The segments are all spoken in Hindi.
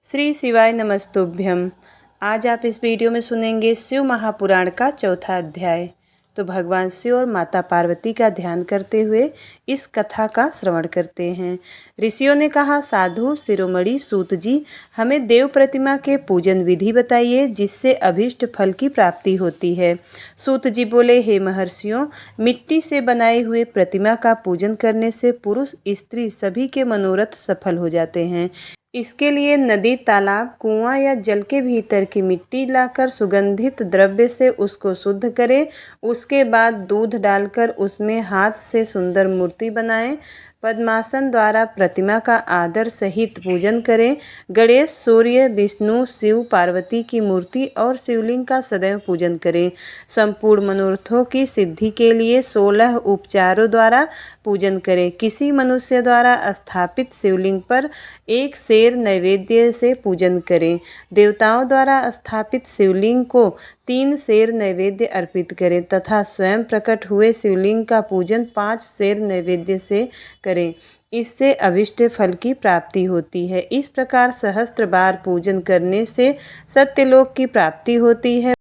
श्री शिवाय नमस्तुभ्यम। आज आप इस वीडियो में सुनेंगे शिव महापुराण का चौथा अध्याय। तो भगवान शिव और माता पार्वती का ध्यान करते हुए इस कथा का श्रवण करते हैं। ऋषियों ने कहा, साधु शिरोमणि सूत जी, हमें देव प्रतिमा के पूजन विधि बताइए जिससे अभीष्ट फल की प्राप्ति होती है। सूत जी बोले, हे महर्षियों, मिट्टी से बनाए हुए प्रतिमा का पूजन करने से पुरुष स्त्री सभी के मनोरथ सफल हो जाते हैं। इसके लिए नदी, तालाब, कुआं या जल के भीतर की मिट्टी लाकर सुगंधित द्रव्य से उसको शुद्ध करें। उसके बाद दूध डालकर उसमें हाथ से सुंदर मूर्ति बनाएं। पद्मासन द्वारा प्रतिमा का आदर सहित पूजन करें। गणेश, सूर्य, विष्णु, शिव, पार्वती की मूर्ति और शिवलिंग का सदैव पूजन करें। संपूर्ण मनोरथों की सिद्धि के लिए 16 उपचारों द्वारा पूजन करें। किसी मनुष्य द्वारा स्थापित शिवलिंग पर एक शेर नैवेद्य से पूजन करें। देवताओं द्वारा स्थापित शिवलिंग को 3 शेर नैवेद्य अर्पित करें तथा स्वयं प्रकट हुए शिवलिंग का पूजन 5 शेर नैवेद्य से करें। इससे अभिष्ट फल की प्राप्ति होती है। इस प्रकार सहस्त्र बार पूजन करने से सत्यलोक की प्राप्ति होती है।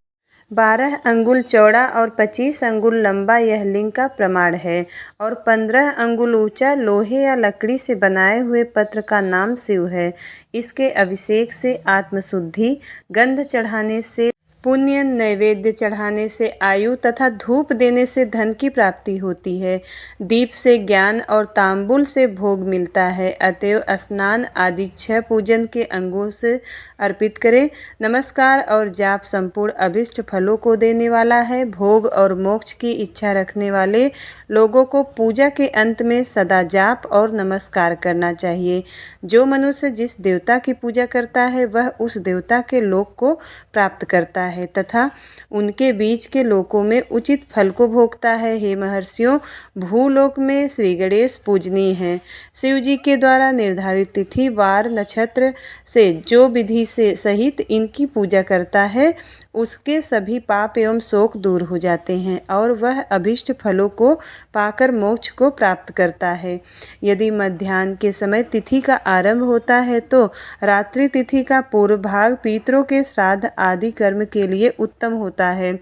12 अंगुल चौड़ा और 25 अंगुल लंबा यह लिंग का प्रमाण है और 15 अंगुल ऊंचा लोहे या लकड़ी से बनाए हुए पत्र का नाम शिव है। इसके अभिषेक से आत्मशुद्धि, गंध चढ़ाने से पुण्य, नैवेद्य चढ़ाने से आयु तथा धूप देने से धन की प्राप्ति होती है। दीप से ज्ञान और तांबुल से भोग मिलता है। अतएव स्नान आदि 6 पूजन के अंगों से अर्पित करें। नमस्कार और जाप संपूर्ण अभिष्ट फलों को देने वाला है। भोग और मोक्ष की इच्छा रखने वाले लोगों को पूजा के अंत में सदा जाप और नमस्कार करना चाहिए। जो मनुष्य जिस देवता की पूजा करता है वह उस देवता के लोक को प्राप्त करता है तथा उनके बीच के लोकों में उचित फल को भोगता है। हे महर्षियों, भूलोक में श्री गणेश पूजनीय हैं। शिव जी के द्वारा निर्धारित तिथि, वार, नक्षत्र से जो विधि से सहित इनकी पूजा करता है उसके सभी पाप एवं शोक दूर हो जाते हैं और वह अभिष्ट फलों को पाकर मोक्ष को प्राप्त करता है। यदि मध्याह्न के समय तिथि का आरंभ होता है तो रात्रि तिथि का पूर्व भाग पितरों के श्राद्ध आदि कर्म के लिए उत्तम होता है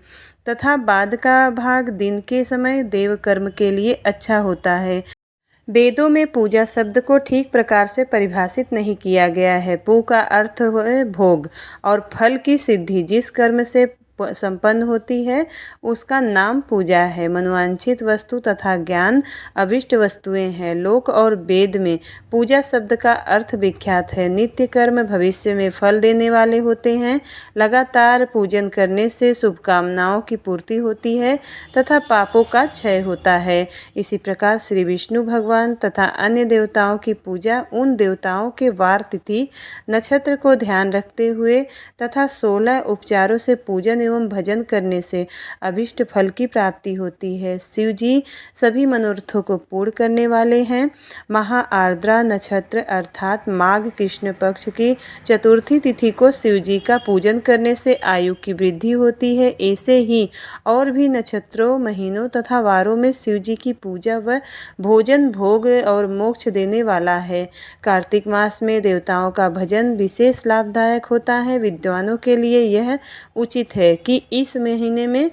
तथा बाद का भाग दिन के समय देव कर्म के लिए अच्छा होता है। वेदों में पूजा शब्द को ठीक प्रकार से परिभाषित नहीं किया गया है। पू का अर्थ है भोग और फल की सिद्धि। जिस कर्म से संपन्न होती है उसका नाम पूजा है। मनोवांछित वस्तु तथा ज्ञान अभिष्ट वस्तुएं हैं। लोक और वेद में पूजा शब्द का अर्थ विख्यात है। नित्य कर्म भविष्य में फल देने वाले होते हैं। लगातार पूजन करने से शुभकामनाओं की पूर्ति होती है तथा पापों का क्षय होता है। इसी प्रकार श्री विष्णु भगवान तथा अन्य देवताओं की पूजा उन देवताओं के वार, तिथि, नक्षत्र को ध्यान रखते हुए तथा 16 उपचारों से पूजन एवं भजन करने से अभिष्ट फल की प्राप्ति होती है। शिव जी सभी मनोरथों को पूर्ण करने वाले हैं। महा आर्द्रा नक्षत्र अर्थात माघ कृष्ण पक्ष की चतुर्थी तिथि को शिव जी का पूजन करने से आयु की वृद्धि होती है। ऐसे ही और भी नक्षत्रों, महीनों तथा वारों में शिव जी की पूजा व भोजन भोग और मोक्ष देने वाला है। कार्तिक मास में देवताओं का भजन विशेष लाभदायक होता है। विद्वानों के लिए यह उचित है कि इस महीने में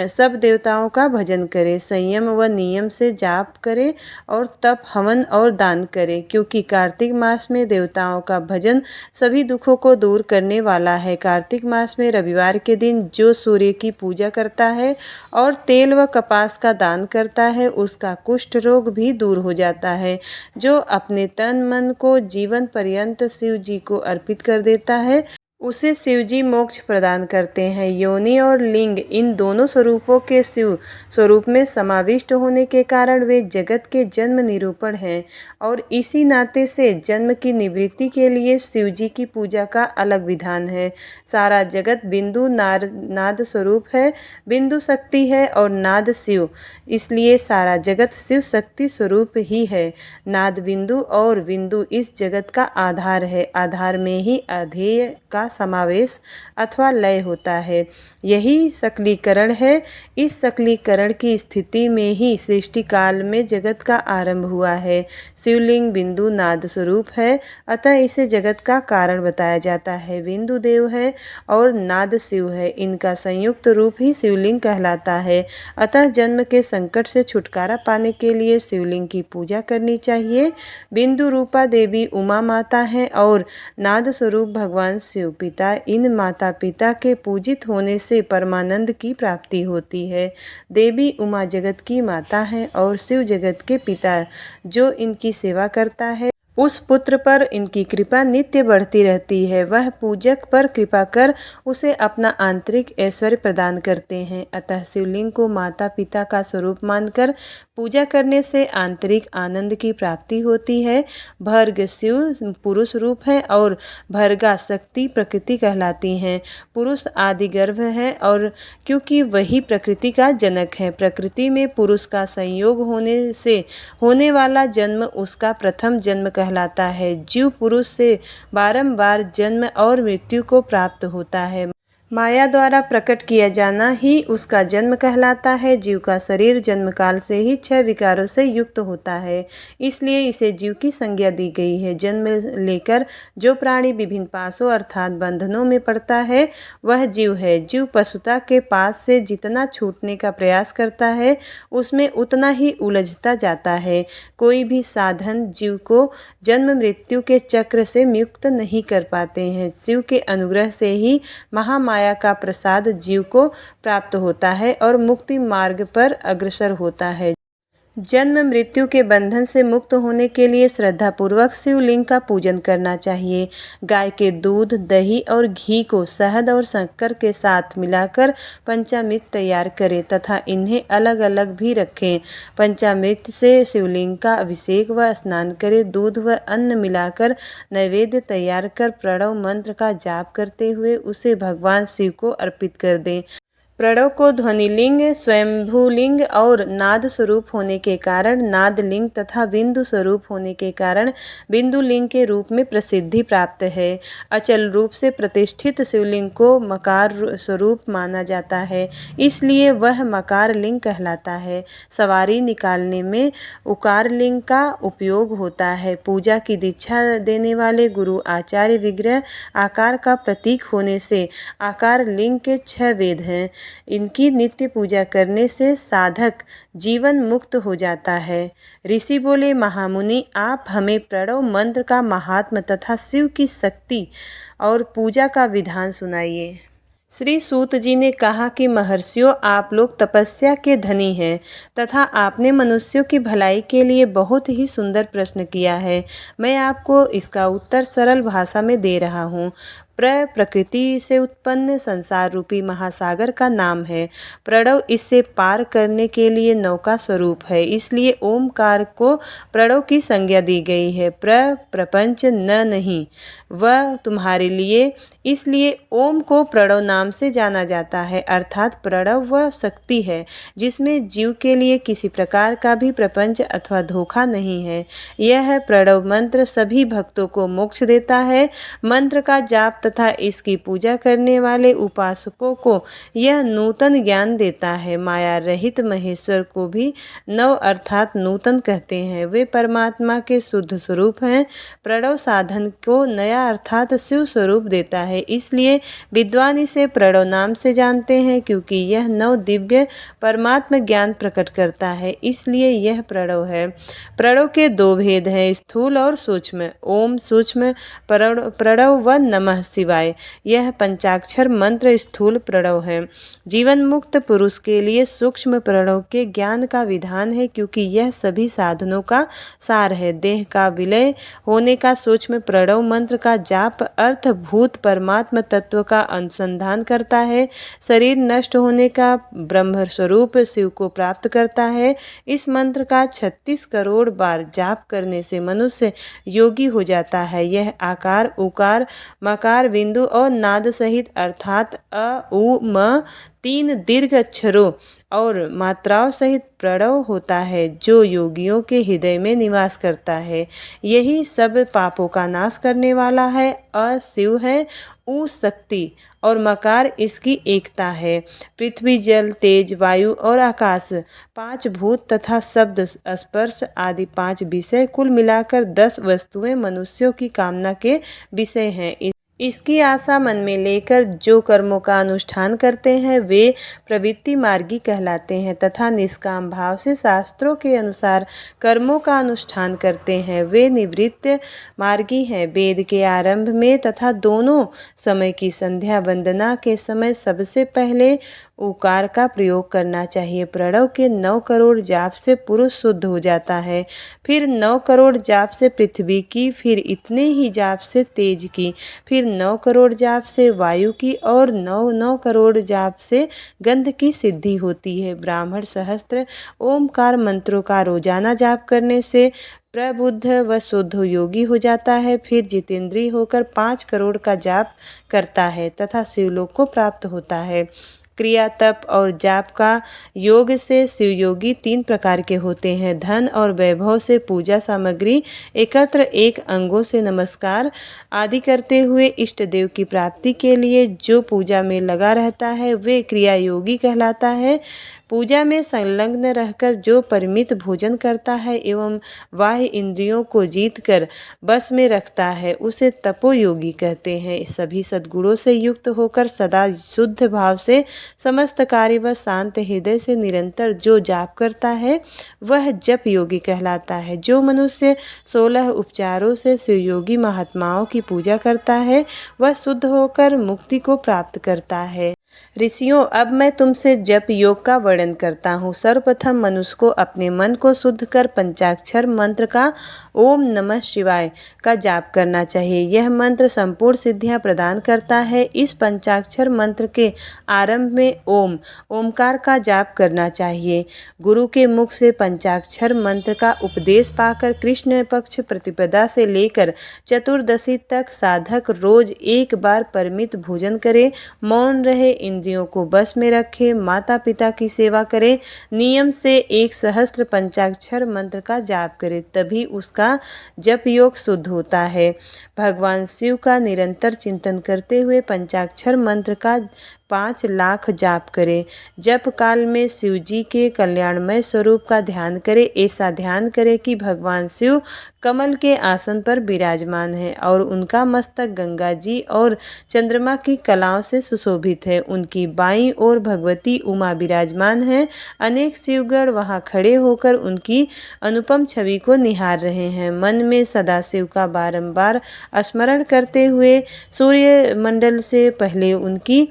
सब देवताओं का भजन करें, संयम व नियम से जाप करें और तप, हवन और दान करें, क्योंकि कार्तिक मास में देवताओं का भजन सभी दुखों को दूर करने वाला है। कार्तिक मास में रविवार के दिन जो सूर्य की पूजा करता है और तेल व कपास का दान करता है उसका कुष्ठ रोग भी दूर हो जाता है। जो अपने तन मन को जीवन पर्यंत शिव जी को अर्पित कर देता है उसे शिवजी मोक्ष प्रदान करते हैं। योनि और लिंग इन दोनों स्वरूपों के शिव स्वरूप में समाविष्ट होने के कारण वे जगत के जन्म निरूपण हैं और इसी नाते से जन्म की निवृत्ति के लिए शिवजी की पूजा का अलग विधान है। सारा जगत बिंदु नाद स्वरूप है। बिंदु शक्ति है और नाद शिव, इसलिए सारा जगत शिव शक्ति स्वरूप ही है। नाद बिंदु और बिंदु इस जगत का आधार है। आधार में ही अधेय का का समावेश अथवा लय होता है। यही सकलीकरण है। इस सकलीकरण की स्थिति में ही सृष्टि काल में जगत का आरंभ हुआ है। शिवलिंग बिंदु नाद स्वरूप है, अतः इसे जगत का कारण बताया जाता है। बिंदु देव है और नाद शिव है, इनका संयुक्त रूप ही शिवलिंग कहलाता है। अतः जन्म के संकट से छुटकारा पाने के लिए शिवलिंग की पूजा करनी चाहिए। बिंदु रूपा देवी उमा माता है और नाद स्वरूप भगवान शिव पिता। इन माता पिता के पूजित होने से परमानंद की प्राप्ति होती है। देवी उमा जगत की माता है और शिव जगत के पिता। जो इनकी सेवा करता है उस पुत्र पर इनकी कृपा नित्य बढ़ती रहती है। वह पूजक पर कृपा कर उसे अपना आंतरिक ऐश्वर्य प्रदान करते हैं। अतः शिवलिंग को माता पिता का स्वरूप मानकर पूजा करने से आंतरिक आनंद की प्राप्ति होती है। भर्ग शिव पुरुष रूप है और भर्गा शक्ति प्रकृति कहलाती हैं। पुरुष आदि गर्भ है और क्योंकि वही प्रकृति का जनक है। प्रकृति में पुरुष का संयोग होने से होने वाला जन्म उसका प्रथम जन्म कहलाता है। जीव पुरुष से बारंबार जन्म और मृत्यु को प्राप्त होता है। माया द्वारा प्रकट किया जाना ही उसका जन्म कहलाता है। जीव का शरीर जन्म काल से ही 6 विकारों से युक्त होता है, इसलिए इसे जीव की संज्ञा दी गई है। जन्म लेकर जो प्राणी विभिन्न पासों अर्थात बंधनों में पड़ता है वह जीव है। जीव पशुता के पास से जितना छूटने का प्रयास करता है उसमें उतना ही उलझता जाता है। कोई भी साधन जीव को जन्म मृत्यु के चक्र से मुक्त नहीं कर पाते हैं। शिव के अनुग्रह से ही महामाया का प्रसाद जीव को प्राप्त होता है और मुक्ति मार्ग पर अग्रसर होता है। जन्म मृत्यु के बंधन से मुक्त होने के लिए श्रद्धापूर्वक शिवलिंग का पूजन करना चाहिए। गाय के दूध, दही और घी को शहद और शक्कर के साथ मिलाकर पंचामृत तैयार करें तथा इन्हें अलग अलग भी रखें। पंचामृत से शिवलिंग का अभिषेक व स्नान करें। दूध व अन्न मिलाकर नैवेद्य तैयार कर प्रणव मंत्र का जाप करते हुए उसे भगवान शिव को अर्पित कर दें। प्रणव को ध्वनिलिंग, स्वयंभूलिंग और नाद स्वरूप होने के कारण नादलिंग तथा बिंदु स्वरूप होने के कारण बिंदुलिंग के रूप में प्रसिद्धि प्राप्त है। अचल रूप से प्रतिष्ठित शिवलिंग को मकार स्वरूप माना जाता है, इसलिए वह मकार लिंग कहलाता है। सवारी निकालने में उकार लिंग का उपयोग होता है। पूजा की दीक्षा देने वाले गुरु आचार्य विग्रह आकार का प्रतीक होने से आकार लिंग के 6 वेद हैं। इनकी नित्य पूजा करने से साधक जीवन मुक्त हो जाता है। ऋषि बोले, महामुनि आप हमें प्रणव मंत्र का महात्म्य तथा शिव की शक्ति और पूजा का विधान सुनाइए। श्री सूत जी ने कहा कि महर्षियों, आप लोग तपस्या के धनी हैं तथा आपने मनुष्यों की भलाई के लिए बहुत ही सुंदर प्रश्न किया है। मैं आपको इसका उत्तर सरल भाषा में दे रहा हूँ। प्रकृति से उत्पन्न संसार रूपी महासागर का नाम है। प्रणव इससे पार करने के लिए नौका स्वरूप है, इसलिए ओमकार को प्रणव की संज्ञा दी गई है। प्रपंच न नहीं वह तुम्हारे लिए, इसलिए ओम को प्रणव नाम से जाना जाता है। अर्थात प्रणव वह शक्ति है जिसमें जीव के लिए किसी प्रकार का भी प्रपंच अथवा धोखा नहीं है। यह प्रणव मंत्र सभी भक्तों को मोक्ष देता है। मंत्र का जाप तथा इसकी पूजा करने वाले उपासकों को यह नूतन ज्ञान देता है। माया रहित महेश्वर को भी नव अर्थात नूतन कहते हैं। वे परमात्मा के शुद्ध स्वरूप हैं। प्रणव साधन को नया अर्थात शिव स्वरूप देता है, इसलिए विद्वान इसे प्रणव नाम से जानते हैं। क्योंकि यह नव दिव्य परमात्मा ज्ञान प्रकट करता है, इसलिए यह प्रणव है। प्रणव के 2 भेद हैं, स्थूल और सूक्ष्म। ओम सूक्ष्म प्रणव व नमः शिवाय यह पंचाक्षर मंत्र स्थूल प्रणव है। जीवन मुक्त पुरुष के लिए सूक्ष्म प्रणव के ज्ञान का विधान है, क्योंकि यह सभी साधनों का सार है। देह का विलय होने का सूक्ष्म प्रणव मंत्र का जाप अर्थभूत परमात्मा तत्व का अनुसंधान करता है। शरीर नष्ट होने का ब्रह्म स्वरूप शिव को प्राप्त करता है। इस मंत्र का 36 करोड़ बार जाप करने से मनुष्य योगी हो जाता है। यह आकार, उकार, मकार, 4 बिंदु और नाद सहित अर्थात अ उ म 3 दीर्घ अक्षरों और मात्राओं सहित प्रणव होता है, जो योगियों के हृदय में निवास करता है। यही सब पापों का नाश करने वाला है। अ शिव है, उ शक्ति और मकार इसकी एकता है। पृथ्वी, जल, तेज, वायु और आकाश 5 भूत तथा शब्द, स्पर्श आदि 5 विषय, कुल मिलाकर 10 वस्तुएं मनुष्यों की कामना के विषय हैं। इसकी आशा मन में लेकर जो कर्मों का अनुष्ठान करते हैं वे प्रवृत्ति मार्गी कहलाते हैं तथा निष्काम भाव से शास्त्रों के अनुसार कर्मों का अनुष्ठान करते हैं वे निवृत्त मार्गी हैं। वेद के आरंभ में तथा दोनों समय की संध्या वंदना के समय सबसे पहले उकार का प्रयोग करना चाहिए। प्रणव के 9 करोड़ जाप से पुरुष शुद्ध हो जाता है, फिर 9 करोड़ जाप से पृथ्वी की, फिर इतने ही जाप से तेज की, फिर 9 करोड़ जाप से वायु की और 9 करोड़ जाप से गंध की सिद्धि होती है। ब्राह्मण सहस्त्र ओमकार मंत्रों का रोजाना जाप करने से प्रबुद्ध व शुद्ध योगी हो जाता है, फिर जितेंद्रीय होकर 5 करोड़ का जाप करता है तथा शिवलोक को प्राप्त होता है। क्रिया, तप और जाप का योग से शिवयोगी 3 प्रकार के होते हैं। धन और वैभव से पूजा सामग्री एकत्र एक अंगों से नमस्कार आदि करते हुए इष्ट देव की प्राप्ति के लिए जो पूजा में लगा रहता है वे क्रिया योगी कहलाता है। पूजा में संलग्न रहकर जो परिमित भोजन करता है एवं बाह्य इंद्रियों को जीतकर बस में रखता है उसे तपोयोगी कहते हैं। सभी सद्गुणों से युक्त होकर सदा शुद्ध भाव से समस्त कार्य व शांत हृदय से निरंतर जो जाप करता है वह जप योगी कहलाता है। जो मनुष्य 16 उपचारों से शिवयोगी महात्माओं की पूजा करता है वह शुद्ध होकर मुक्ति को प्राप्त करता है। ऋषियों, अब मैं तुमसे जप योग का वर्णन करता हूँ। सर्वप्रथम मनुष्य को अपने मन को शुद्ध कर पंचाक्षर मंत्र का ओम नमः शिवाय का जाप करना चाहिए। यह मंत्र संपूर्ण सिद्धियां प्रदान करता है। इस पंचाक्षर मंत्र के आरंभ में ओमकार का जाप करना चाहिए। गुरु के मुख से पंचाक्षर मंत्र का उपदेश पाकर कृष्ण पक्ष प्रतिपदा से लेकर चतुर्दशी तक साधक रोज एक बार परिमित भोजन करे, मौन रहे, इंद्रियों को बस में रखे, माता पिता की सेवा करे, नियम से 1 सहस्त्र पंचाक्षर मंत्र का जाप करे, तभी उसका जप योग शुद्ध होता है। भगवान शिव का निरंतर चिंतन करते हुए पंचाक्षर मंत्र का 5 लाख जाप करें। जप काल में शिव जी के कल्याणमय स्वरूप का ध्यान करें। ऐसा ध्यान करें कि भगवान शिव कमल के आसन पर विराजमान है और उनका मस्तक गंगा जी और चंद्रमा की कलाओं से सुशोभित है। उनकी बाईं ओर भगवती उमा विराजमान है। अनेक शिवगण वहां खड़े होकर उनकी अनुपम छवि को निहार रहे हैं। मन में सदाशिव का बारंबार स्मरण करते हुए सूर्य मंडल से पहले उनकी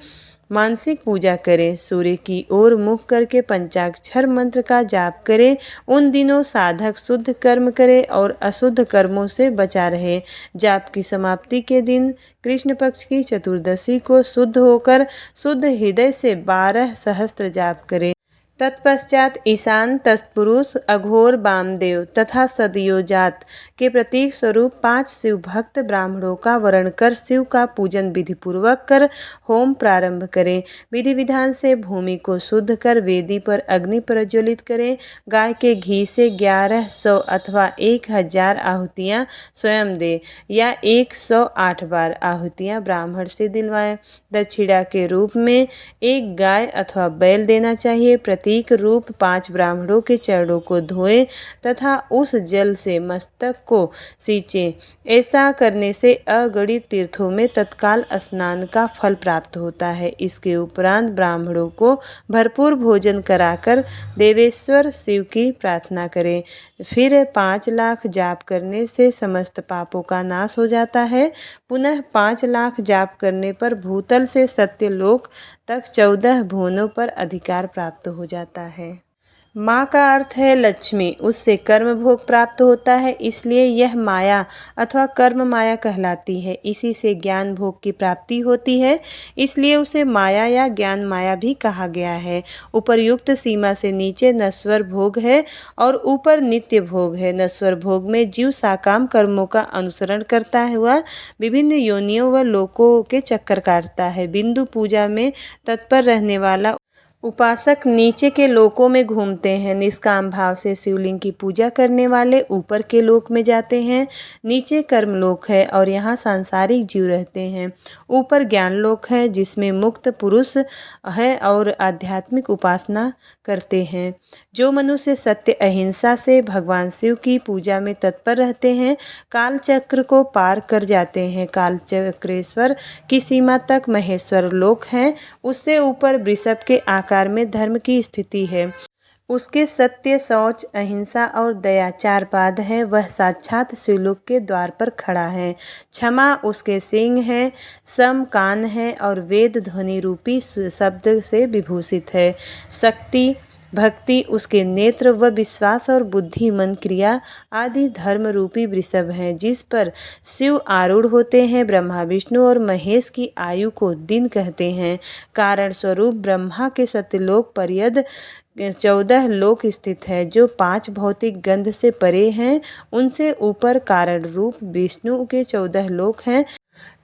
मानसिक पूजा करें। सूर्य की ओर मुख करके पंचाक्षर मंत्र का जाप करें। उन दिनों साधक शुद्ध कर्म करे और अशुद्ध कर्मों से बचा रहे। जाप की समाप्ति के दिन कृष्ण पक्ष की चतुर्दशी को शुद्ध होकर शुद्ध हृदय से 12 सहस्त्र जाप करें। तत्पश्चात ईशान, तत्पुरुष, अघोर, वामदेव तथा सदयोजात के प्रतीक स्वरूप 5 शिव भक्त ब्राह्मणों का वर्ण कर शिव का पूजन विधि पूर्वक कर होम प्रारंभ करें। विधि विधान से भूमि को शुद्ध कर वेदी पर अग्नि प्रज्वलित करें। गाय के घी से 1100 अथवा 1000 आहुतियाँ स्वयं दे या 108 बार आहुतियाँ ब्राह्मण से दिलवाएं। दक्षिणा के रूप में 1 गाय अथवा बैल देना चाहिए। प्रतीक रूप 5 ब्राह्मणों के चरणों को धोएं तथा उस जल से मस्तक को सींचें। ऐसा करने से अगणित तीर्थों में तत्काल स्नान का फल प्राप्त होता है। इसके उपरांत ब्राह्मणों को भरपूर भोजन कराकर देवेश्वर शिव की प्रार्थना करें। फिर 5 लाख जाप करने से समस्त पापों का नाश हो जाता है। पुनः 5 लाख जाप करने पर भूतल से सत्यलोक तक 14 भुवनों पर अधिकार प्राप्त हो जाता है। माँ का अर्थ है लक्ष्मी, उससे कर्म भोग प्राप्त होता है, इसलिए यह माया अथवा कर्म माया कहलाती है। इसी से ज्ञान भोग की प्राप्ति होती है, इसलिए उसे माया या ज्ञान माया भी कहा गया है। उपर्युक्त सीमा से नीचे नश्वर भोग है और ऊपर नित्य भोग है। नश्वर भोग में जीव साकाम कर्मों का अनुसरण करता हुआ विभिन्न योनियों व लोकों के चक्कर काटता है। बिंदु पूजा में तत्पर रहने वाला उपासक नीचे के लोकों में घूमते हैं। निष्काम भाव से शिवलिंग की पूजा करने वाले ऊपर के लोक में जाते हैं। नीचे कर्मलोक है और यहाँ सांसारिक जीव रहते हैं। ऊपर ज्ञान लोक है जिसमें मुक्त पुरुष है और आध्यात्मिक उपासना करते हैं। जो मनुष्य सत्य अहिंसा से भगवान शिव की पूजा में तत्पर रहते हैं, काल चक्र को पार कर जाते हैं। काल चक्रेश्वर की सीमा तक महेश्वर लोक है। उससे ऊपर वृषभ के आकार में धर्म की स्थिति है। उसके सत्य, शौच, अहिंसा और दया 4 पाद हैं। वह साक्षात शिवलोक के द्वार पर खड़ा है। क्षमा उसके सिंह है, सम कान है और वेद ध्वनि रूपी शब्द से विभूषित है। शक्ति, भक्ति उसके नेत्र व विश्वास और बुद्धि, मन, क्रिया आदि धर्म रूपी वृषभ हैं जिस पर शिव आरूढ़ होते हैं। ब्रह्मा, विष्णु और महेश की आयु को दिन कहते हैं। कारण स्वरूप ब्रह्मा के सत्यलोक पर्यद 14 लोक स्थित है जो 5 भौतिक गंध से परे हैं। उनसे ऊपर कारण रूप विष्णु के 14 लोक हैं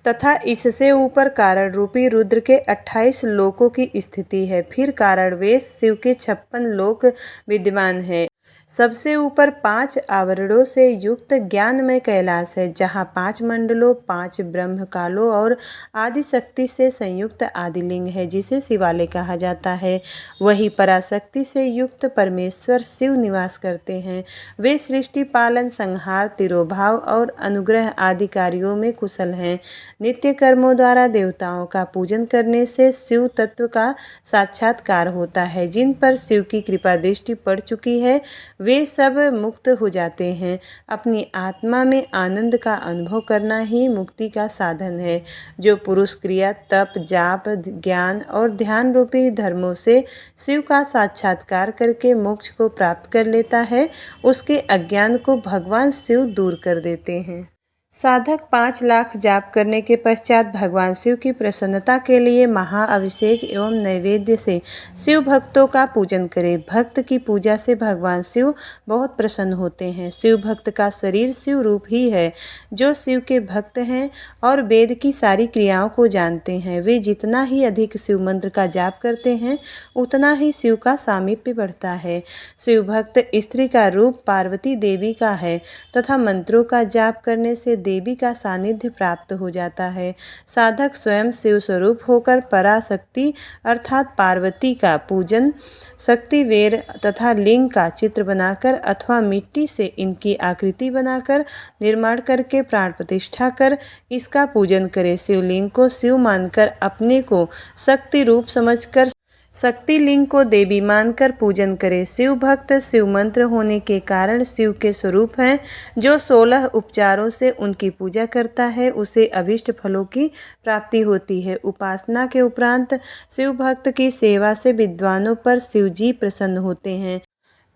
तथा इससे ऊपर कारण रूपी रुद्र के 28 लोकों की स्थिति है। फिर कारणवेश शिव के 56 लोक विद्यमान है। सबसे ऊपर 5 आवरणों से युक्त ज्ञानमय कैलाश है जहाँ 5 मंडलों, 5 ब्रह्मकालों और आदि शक्ति से संयुक्त आदिलिंग है जिसे शिवालय कहा जाता है। वही पराशक्ति से युक्त परमेश्वर शिव निवास करते हैं। वे सृष्टि, पालन, संहार, तिरोभाव और अनुग्रह आदि कार्यों में कुशल हैं। नित्य कर्मों द्वारा देवताओं का पूजन करने से शिव तत्व का साक्षात्कार होता है। जिन पर शिव की कृपा दृष्टि पड़ चुकी है वे सब मुक्त हो जाते हैं। अपनी आत्मा में आनंद का अनुभव करना ही मुक्ति का साधन है। जो पुरुष क्रिया, तप, जाप, ज्ञान और ध्यान रूपी धर्मों से शिव का साक्षात्कार करके मोक्ष को प्राप्त कर लेता है, उसके अज्ञान को भगवान शिव दूर कर देते हैं। साधक 5 लाख जाप करने के पश्चात भगवान शिव की प्रसन्नता के लिए महाअभिषेक एवं नैवेद्य से शिव भक्तों का पूजन करे। भक्त की पूजा से भगवान शिव बहुत प्रसन्न होते हैं। शिव भक्त का शरीर शिव रूप ही है। जो शिव के भक्त हैं और वेद की सारी क्रियाओं को जानते हैं, वे जितना ही अधिक शिव मंत्र का जाप करते हैं उतना ही शिव का सामीप्य बढ़ता है। शिव भक्त स्त्री का रूप पार्वती देवी का है तथा मंत्रों का जाप करने से देवी का सानिध्य प्राप्त हो जाता है। साधक स्वयं शिव स्वरूप होकर पराशक्ति अर्थात पार्वती का पूजन शक्ति वेर तथा लिंग का चित्र बनाकर अथवा मिट्टी से इनकी आकृति बनाकर निर्माण करके प्राण प्रतिष्ठा कर इसका पूजन करे। शिवलिंग को शिव मानकर अपने को शक्ति रूप समझकर शक्ति लिंग को देवी मानकर पूजन करे। शिव भक्त शिव मंत्र होने के कारण शिव के स्वरूप हैं। जो 16 उपचारों से उनकी पूजा करता है उसे अभिष्ट फलों की प्राप्ति होती है। उपासना के उपरांत शिव भक्त की सेवा से विद्वानों पर शिव जी प्रसन्न होते हैं।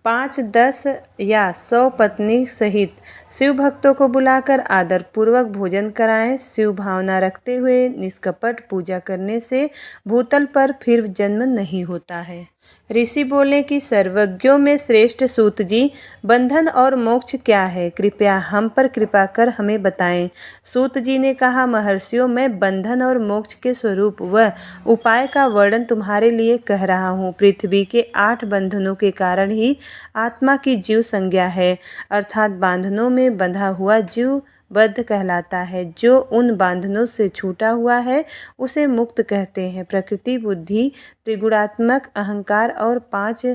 5, 10 या 100 पत्नी सहित शिव भक्तों को बुलाकर आदर पूर्वक भोजन कराएं। शिव भावना रखते हुए निष्कपट पूजा करने से भूतल पर फिर जन्म नहीं होता है। ऋषि बोले कि सर्वज्ञों में श्रेष्ठ सूत जी, बंधन और मोक्ष क्या है? कृपया हम पर कृपा कर हमें बताएं। सूत जी ने कहा, महर्षियों, मैं बंधन और मोक्ष के स्वरूप व उपाय का वर्णन तुम्हारे लिए कह रहा हूँ। पृथ्वी के 8 बंधनों के कारण ही आत्मा की जीव संज्ञा है, अर्थात बांधनों में बंधा हुआ जीव बद्ध कहलाता है। जो उन बांधनों से छूटा हुआ है उसे मुक्त कहते हैं। प्रकृति, बुद्धि, त्रिगुणात्मक अहंकार और 5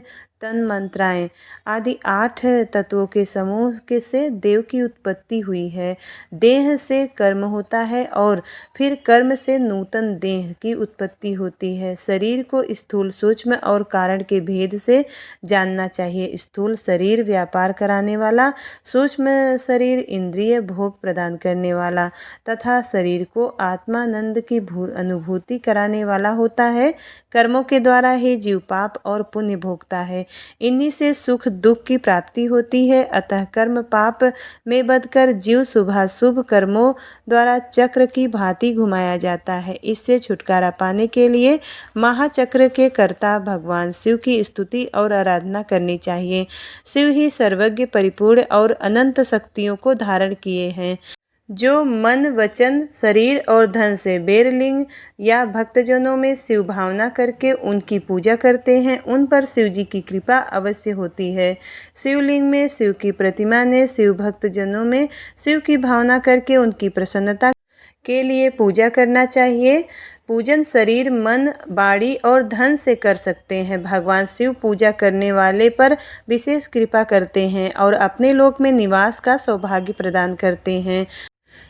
तन मंत्राएं आदि 8 तत्वों के समूह के से देव की उत्पत्ति हुई है। देह से कर्म होता है और फिर कर्म से नूतन देह की उत्पत्ति होती है। शरीर को स्थूल, सूक्ष्म और कारण के भेद से जानना चाहिए। स्थूल शरीर व्यापार कराने वाला, सूक्ष्म शरीर इंद्रिय भोग प्रदान करने वाला तथा शरीर को आत्मानंद की अनुभूति कराने वाला होता है। कर्मों के द्वारा ही जीव पाप और पुण्य भोगता है। इन्हीं से सुख दुख की प्राप्ति होती है। अतः कर्म पाप में बदकर जीव शुभाशुभ कर्मों द्वारा चक्र की भांति घुमाया जाता है। इससे छुटकारा पाने के लिए महाचक्र के कर्ता भगवान शिव की स्तुति और आराधना करनी चाहिए। शिव ही सर्वज्ञ, परिपूर्ण और अनंत शक्तियों को धारण किए हैं। जो मन, वचन, शरीर और धन से बेरलिंग या भक्तजनों में शिव भावना करके उनकी पूजा करते हैं, उन पर शिव जी की कृपा अवश्य होती है। शिवलिंग में शिव की प्रतिमा ने शिव भक्तजनों में शिव की भावना करके उनकी प्रसन्नता के लिए पूजा करना चाहिए। पूजन शरीर, मन, बाड़ी और धन से कर सकते हैं। भगवान शिव पूजा करने वाले पर विशेष कृपा करते हैं और अपने लोक में निवास का सौभाग्य प्रदान करते हैं।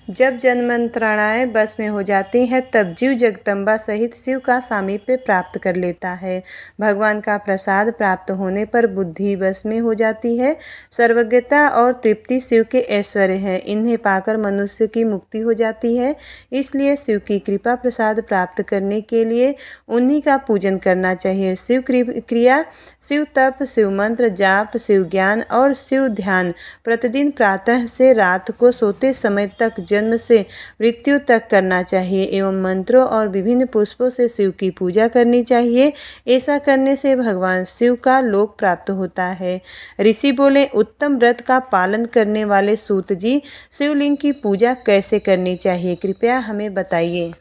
जब जन्मंत्रणाएं बस में हो जाती हैं, तब जीव जगदम्बा सहित शिव का सामीप्य प्राप्त कर लेता है। भगवान का प्रसाद प्राप्त होने पर बुद्धि बस में हो जाती है। सर्वज्ञता और तृप्ति शिव के ऐश्वर्य है। इन्हें पाकर मनुष्य की मुक्ति हो जाती है। इसलिए शिव की कृपा प्रसाद प्राप्त करने के लिए उन्हीं का पूजन करना चाहिए। शिव क्रिया, शिव तप, शिव मंत्र जाप, शिव ज्ञान और शिव ध्यान प्रतिदिन प्रातः से रात को सोते समय तक जन्म से मृत्यु तक करना चाहिए एवं मंत्रों और विभिन्न पुष्पों से शिव की पूजा करनी चाहिए। ऐसा करने से भगवान शिव का लोक प्राप्त होता है। ऋषि बोले, उत्तम व्रत का पालन करने वाले सूत जी, शिवलिंग की पूजा कैसे करनी चाहिए, कृपया हमें बताइए।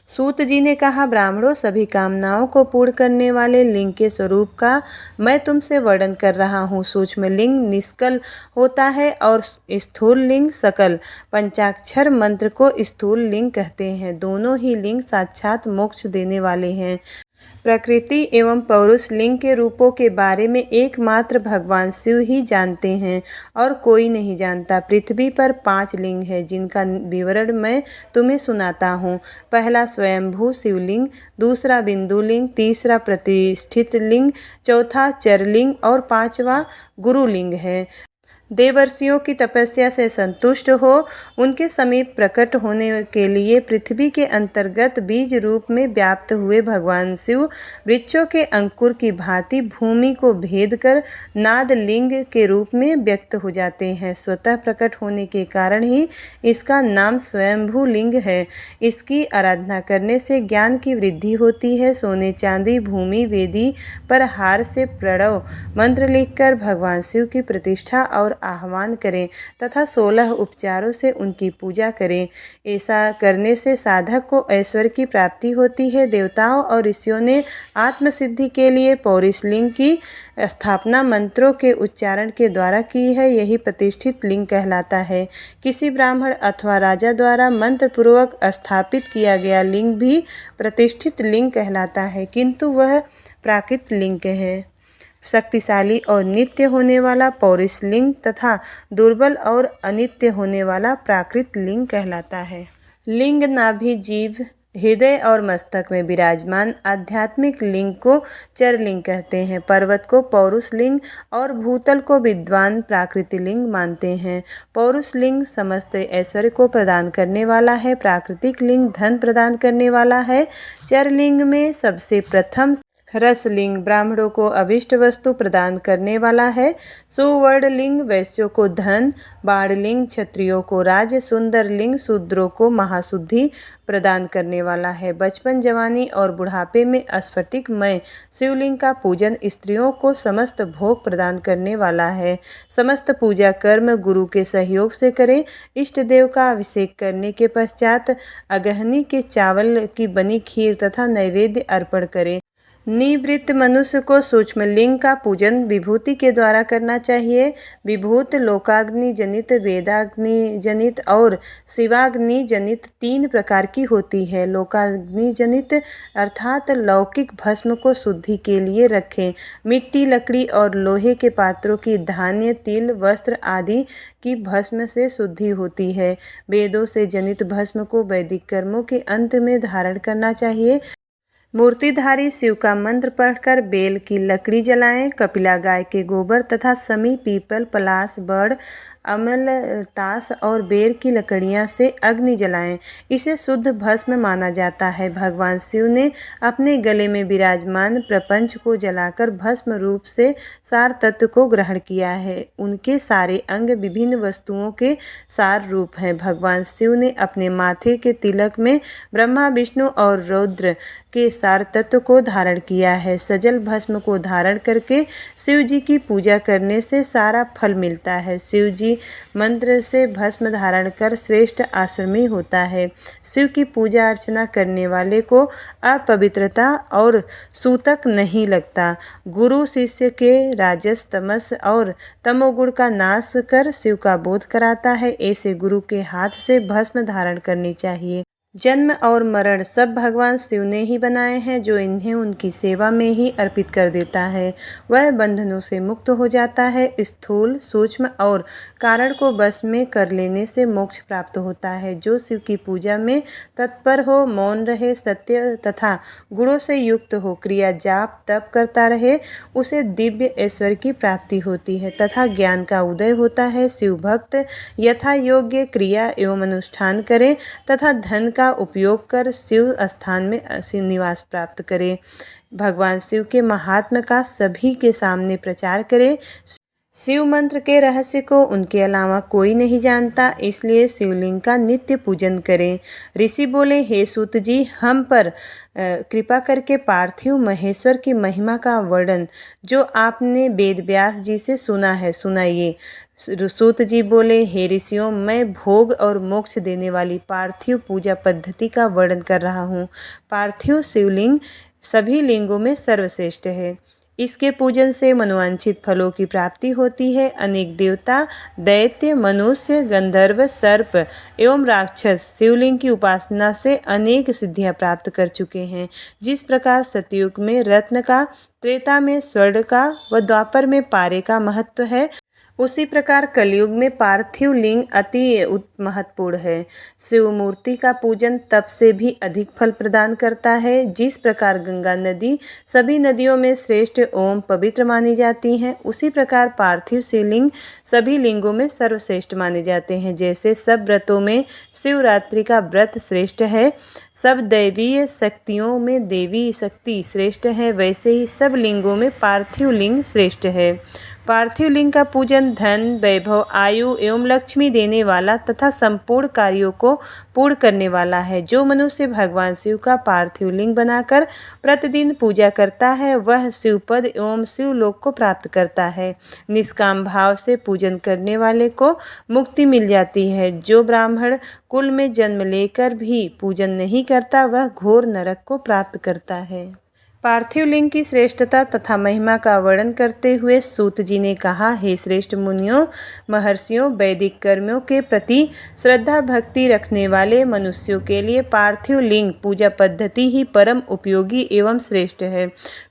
सूत जी ने कहा, ब्राह्मणों, सभी कामनाओं को पूर्ण करने वाले लिंग के स्वरूप का मैं तुमसे वर्णन कर रहा हूँ। सूक्ष्म लिंग निष्कल होता है और स्थूल लिंग सकल। पंचाक्षर मंत्र को स्थूल लिंग कहते हैं। दोनों ही लिंग साक्षात मोक्ष देने वाले हैं। प्रकृति एवं पौरुष लिंग के रूपों के बारे में एकमात्र भगवान शिव ही जानते हैं और कोई नहीं जानता। पृथ्वी पर 5 लिंग है, जिनका विवरण मैं तुम्हें सुनाता हूँ। पहला स्वयंभू शिवलिंग, दूसरा बिंदु लिंग, तीसरा प्रतिष्ठित लिंग, चौथा चरलिंग और 5वां गुरुलिंग है। देवर्षियों की तपस्या से संतुष्ट हो उनके समीप प्रकट होने के लिए पृथ्वी के अंतर्गत बीज रूप में व्याप्त हुए भगवान शिव वृक्षों के अंकुर की भांति भूमि को भेद कर नाद लिंग के रूप में व्यक्त हो जाते हैं। स्वतः प्रकट होने के कारण ही इसका नाम स्वयंभू लिंग है। इसकी आराधना करने से ज्ञान की वृद्धि होती है। सोने, चांदी, भूमि, वेदी पर हार से प्रणव मंत्र लिखकर भगवान शिव की प्रतिष्ठा और आह्वान करें तथा 16 उपचारों से उनकी पूजा करें। ऐसा करने से साधक को ऐश्वर्य की प्राप्ति होती है। देवताओं और ऋषियों ने आत्मसिद्धि के लिए पौरुष लिंग की स्थापना मंत्रों के उच्चारण के द्वारा की है। यही प्रतिष्ठित लिंग कहलाता है। किसी ब्राह्मण अथवा राजा द्वारा मंत्र पूर्वक स्थापित किया गया लिंग भी प्रतिष्ठित लिंग कहलाता है, किंतु वह प्राकृत लिंग है। शक्तिशाली और नित्य होने वाला पौरुष लिंग तथा दुर्बल और अनित्य होने वाला प्राकृत लिंग कहलाता है। लिंग नाभि, जीभ, हृदय और मस्तक में विराजमान आध्यात्मिक लिंग को चरलिंग कहते हैं। पर्वत को पौरुष लिंग और भूतल को विद्वान प्राकृतिक लिंग मानते हैं। पौरुष लिंग समस्त ऐश्वर्य को प्रदान करने वाला है। प्राकृतिक लिंग धन प्रदान करने वाला है। चरलिंग में सबसे प्रथम रसलिंग ब्राह्मणों को अभिष्ट वस्तु प्रदान करने वाला है। सुवर्ण लिंग वैश्यों को धन, बाणलिंग क्षत्रियों को राज, सुंदर लिंग शूद्रों को महाशुद्धि प्रदान करने वाला है। बचपन, जवानी और बुढ़ापे में स्फटिकमय शिवलिंग का पूजन स्त्रियों को समस्त भोग प्रदान करने वाला है। समस्त पूजा कर्म गुरु के सहयोग से करें। इष्ट देव का अभिषेक करने के पश्चात अगहनी के चावल की बनी खीर तथा नैवेद्य अर्पण करें। निवृत्त मनुष्य को सूक्ष्म लिंग का पूजन विभूति के द्वारा करना चाहिए। विभूत लोकाग्नि जनित, वेदाग्नि जनित और शिवाग्नि जनित 3 प्रकार की होती है। लोकाग्नि जनित अर्थात लौकिक भस्म को शुद्धि के लिए रखें। मिट्टी, लकड़ी और लोहे के पात्रों की धान्य, तिल, वस्त्र आदि की भस्म से शुद्धि होती है। वेदों से जनित भस्म को वैदिक कर्मों के अंत में धारण करना चाहिए। मूर्तिधारी शिव का मंत्र पढ़कर बेल की लकड़ी जलाएं। कपिला गाय के गोबर तथा समी, पीपल, पलाश, बड़, अमल, ताश और बेर की लकड़ियां से अग्नि जलाएं। इसे शुद्ध भस्म माना जाता है। भगवान शिव ने अपने गले में विराजमान प्रपंच को जलाकर भस्म रूप से सार तत्व को ग्रहण किया है। उनके सारे अंग विभिन्न वस्तुओं के सार रूप हैं। भगवान शिव ने अपने माथे के तिलक में ब्रह्मा, विष्णु और रुद्र के सार तत्व को धारण किया है। सजल भस्म को धारण करके शिव जी की पूजा करने से सारा फल मिलता है। शिव जी मंत्र से भस्म धारण कर श्रेष्ठ आश्रमी होता है। शिव की पूजा अर्चना करने वाले को अपवित्रता और सूतक नहीं लगता। गुरु शिष्य के राजस, तमस और तमोगुण का नाश कर शिव का बोध कराता है। ऐसे गुरु के हाथ से भस्म धारण करनी चाहिए। जन्म और मरण सब भगवान शिव ने ही बनाए हैं। जो इन्हें उनकी सेवा में ही अर्पित कर देता है वह बंधनों से मुक्त हो जाता है। स्थूल, सूक्ष्म और कारण को बस में कर लेने से मोक्ष प्राप्त होता है। जो शिव की पूजा में तत्पर हो, मौन रहे, सत्य तथा गुणों से युक्त हो, क्रिया जाप तप करता रहे, उसे दिव्य ऐश्वर्य की प्राप्ति होती है तथा ज्ञान का उदय होता है। शिव भक्त यथा योग्य क्रिया एवं अनुष्ठान करें तथा धन का उपयोग कर शिव स्थान में निवास प्राप्त करें। भगवान शिव के महात्म्य का सभी के सामने प्रचार करें। शिव मंत्र के रहस्य को उनके अलावा कोई नहीं जानता, इसलिए शिवलिंग का नित्य पूजन करें। ऋषि बोले, हे सूत जी, हम पर कृपा करके पार्थिव महेश्वर की महिमा का वर्णन जो आपने वेद व्यास जी से सुना है सुनाइए। सूत जी बोले, हे ऋषियों, मैं भोग और मोक्ष देने वाली पार्थिव पूजा पद्धति का वर्णन कर रहा हूँ। पार्थिव शिवलिंग सभी लिंगों में सर्वश्रेष्ठ है। इसके पूजन से मनोवांछित फलों की प्राप्ति होती है। अनेक देवता, दैत्य, मनुष्य, गंधर्व, सर्प एवं राक्षस शिवलिंग की उपासना से अनेक सिद्धियां प्राप्त कर चुके हैं। जिस प्रकार सतयुग में रत्न का, त्रेता में स्वर्ण का व द्वापर में पारे का महत्व है, उसी प्रकार कलयुग में पार्थिव लिंग अति महत्वपूर्ण है। शिव मूर्ति का पूजन तप से भी अधिक फल प्रदान करता है। जिस प्रकार गंगा नदी सभी नदियों में श्रेष्ठ एवं पवित्र मानी जाती हैं, उसी प्रकार पार्थिव शिवलिंग सभी लिंगों में सर्वश्रेष्ठ माने जाते हैं। जैसे सब व्रतों में शिवरात्रि का व्रत श्रेष्ठ है, सब दैवीय शक्तियों में देवी शक्ति श्रेष्ठ है, वैसे ही सब लिंगों में पार्थिव लिंग श्रेष्ठ है। पार्थिव लिंग का पूजन धन, वैभव, आयु एवं लक्ष्मी देने वाला तथा संपूर्ण कार्यों को पूर्ण करने वाला है। जो मनुष्य भगवान शिव का पार्थिव लिंग बनाकर प्रतिदिन पूजा करता है वह शिवपद एवं शिवलोक को प्राप्त करता है। निष्काम भाव से पूजन करने वाले को मुक्ति मिल जाती है। जो ब्राह्मण कुल में जन्म लेकर भी पूजन नहीं करता वह घोर नरक को प्राप्त करता है। पार्थिव लिंग की श्रेष्ठता तथा महिमा का वर्णन करते हुए सूत जी ने कहा, हे श्रेष्ठ मुनियों, महर्षियों, वैदिक कर्मियों के प्रति श्रद्धा भक्ति रखने वाले मनुष्यों के लिए पार्थिव लिंग पूजा पद्धति ही परम उपयोगी एवं श्रेष्ठ है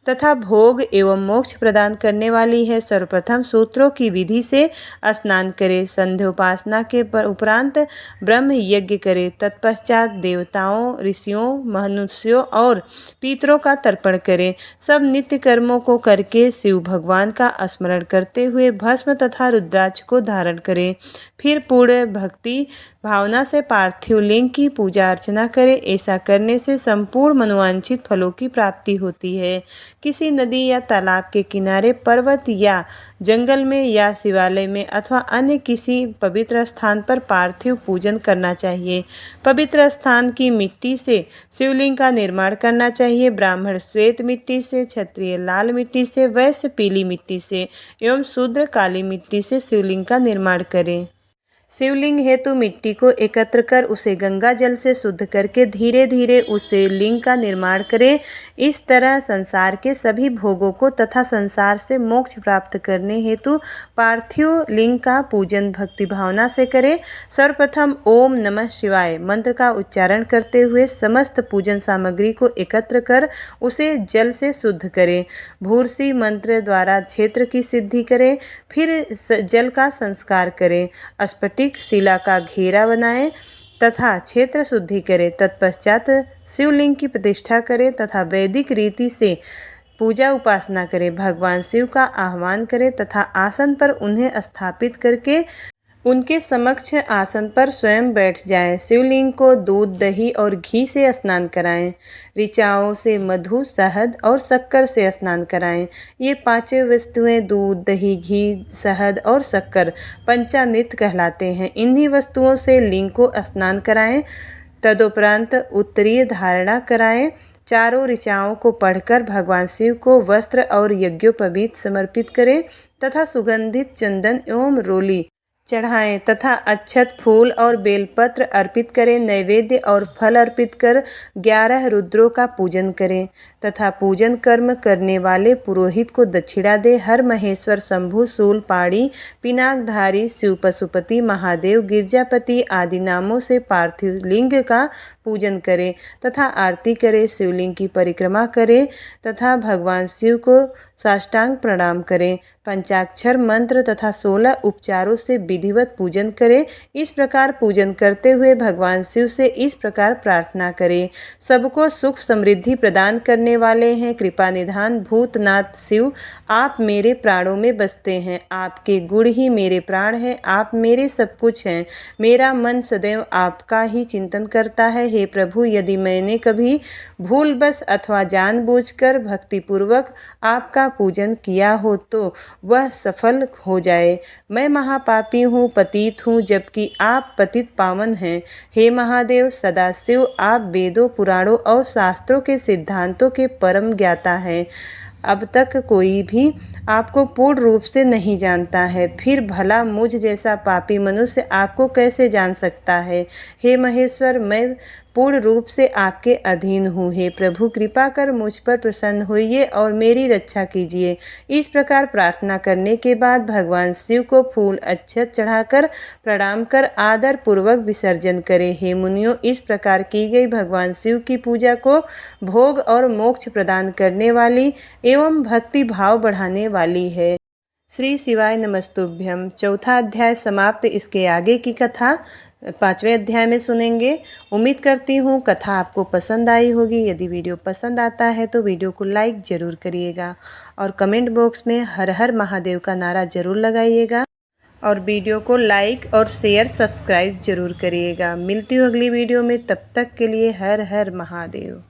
तथा भोग एवं मोक्ष प्रदान करने वाली है। सर्वप्रथम सूत्रों की विधि से स्नान करे, संध्योपासना के उपरांत ब्रह्म यज्ञ करे, तत्पश्चात देवताओं, ऋषियों, मनुष्यों और पितरों का तर्पण करें। सब नित्य कर्मों को करके शिव भगवान का स्मरण करते हुए भस्म तथा रुद्राक्ष को धारण करें। फिर पूर्ण भक्ति भावना से पार्थिव लिंग की पूजा अर्चना करें। ऐसा करने से संपूर्ण मनोवांछित फलों की प्राप्ति होती है। किसी नदी या तालाब के किनारे, पर्वत या जंगल में या शिवालय में अथवा अन्य किसी पवित्र स्थान पर पार्थिव पूजन करना चाहिए। पवित्र स्थान की मिट्टी से शिवलिंग का निर्माण करना चाहिए। ब्राह्मण श्वेत मिट्टी से, क्षत्रिय लाल मिट्टी से, वैश्य पीली मिट्टी से एवं शूद्र काली मिट्टी से शिवलिंग का निर्माण करें। शिवलिंग हेतु मिट्टी को एकत्र कर उसे गंगा जल से शुद्ध करके धीरे धीरे उस शिवलिंग का निर्माण करें। इस तरह संसार के सभी भोगों को तथा संसार से मोक्ष प्राप्त करने हेतु पार्थिव लिंग का पूजन भक्ति भावना से करें। सर्वप्रथम ओम नमः शिवाय मंत्र का उच्चारण करते हुए समस्त पूजन सामग्री को एकत्र कर उसे जल से शुद्ध करें। भूर्सी मंत्र द्वारा क्षेत्र की सिद्धि करें। फिर जल का संस्कार करें। स्फटिक शिला का घेरा बनाएं तथा क्षेत्र शुद्धि करें। तत्पश्चात शिवलिंग की प्रतिष्ठा करें तथा वैदिक रीति से पूजा उपासना करें। भगवान शिव का आह्वान करें तथा आसन पर उन्हें स्थापित करके उनके समक्ष आसन पर स्वयं बैठ जाएं। शिवलिंग को दूध, दही और घी से स्नान कराएं। ऋचाओं से मधु, शहद और शक्कर से स्नान कराएं। ये पांचों वस्तुएं दूध, दही, घी, शहद और शक्कर पंचामृत कहलाते हैं। इन्हीं वस्तुओं से लिंग को स्नान कराएं। तदुपरांत उत्तरीय धारणा कराएं। चारों ऋचाओं को पढ़कर भगवान शिव को वस्त्र और यज्ञोपवीत समर्पित करें तथा सुगंधित चंदन एवं रोली चढ़ाएं तथा अक्षत, फूल और बेलपत्र अर्पित करें। नैवेद्य और फल अर्पित कर 11 रुद्रों का पूजन करें तथा पूजन कर्म करने वाले पुरोहित को दक्षिणा दे। हर महेश्वर, शंभु, शूलपाणी, पिनाकधारी, शिव पशुपति, महादेव, गिरजापति आदि नामों से पार्थिव लिंग का पूजन करें तथा आरती करें। शिवलिंग की परिक्रमा करें तथा भगवान शिव को साष्टांग प्रणाम करें। पंचाक्षर मंत्र तथा 16 उपचारों से विधिवत पूजन करें। इस प्रकार पूजन करते हुए भगवान शिव से इस प्रकार प्रार्थना करें। सबको सुख समृद्धि प्रदान करने वाले हैं, कृपा निधान भूतनाथ शिव, आप मेरे प्राणों में बसते हैं। आपके गुण ही मेरे प्राण हैं। आप मेरे सब कुछ हैं। मेरा मन सदैव आपका ही चिंतन करता है। हे प्रभु, यदि मैंने कभी भूलवश अथवा जानबूझकर भक्तिपूर्वक आपका पूजन किया हो तो वह सफल हो जाए। मैं महापापी हूँ, पतित हूँ, जबकि आप पतित पावन हैं। हे महादेव सदाशिव, आप वेदों, पुराणों और शास्त्रों के सिद्धांतों के परम ज्ञाता हैं। अब तक कोई भी आपको पूर्ण रूप से नहीं जानता है, फिर भला मुझ जैसा पापी मनुष्य आपको कैसे जान सकता है। हे महेश्वर, मैं पूर्ण रूप से आपके अधीन हूँ। हे प्रभु, कृपा कर मुझ पर प्रसन्न होइए और मेरी रक्षा कीजिए। इस प्रकार प्रार्थना करने के बाद भगवान शिव को फूल अक्षत चढ़ाकर प्रणाम कर आदर पूर्वक विसर्जन करें। हे मुनियों, इस प्रकार की गई भगवान शिव की पूजा को भोग और मोक्ष प्रदान करने वाली एवं भक्ति भाव बढ़ाने वाली है। श्री शिवाय नमस्तुभ्यम। चौथा अध्याय समाप्त। इसके आगे की कथा 5वें अध्याय में सुनेंगे। उम्मीद करती हूँ कथा आपको पसंद आई होगी। यदि वीडियो पसंद आता है तो वीडियो को लाइक ज़रूर करिएगा और कमेंट बॉक्स में हर हर महादेव का नारा ज़रूर लगाइएगा और वीडियो को लाइक और शेयर सब्सक्राइब ज़रूर करिएगा। मिलती हूँ अगली वीडियो में, तब तक के लिए हर हर महादेव।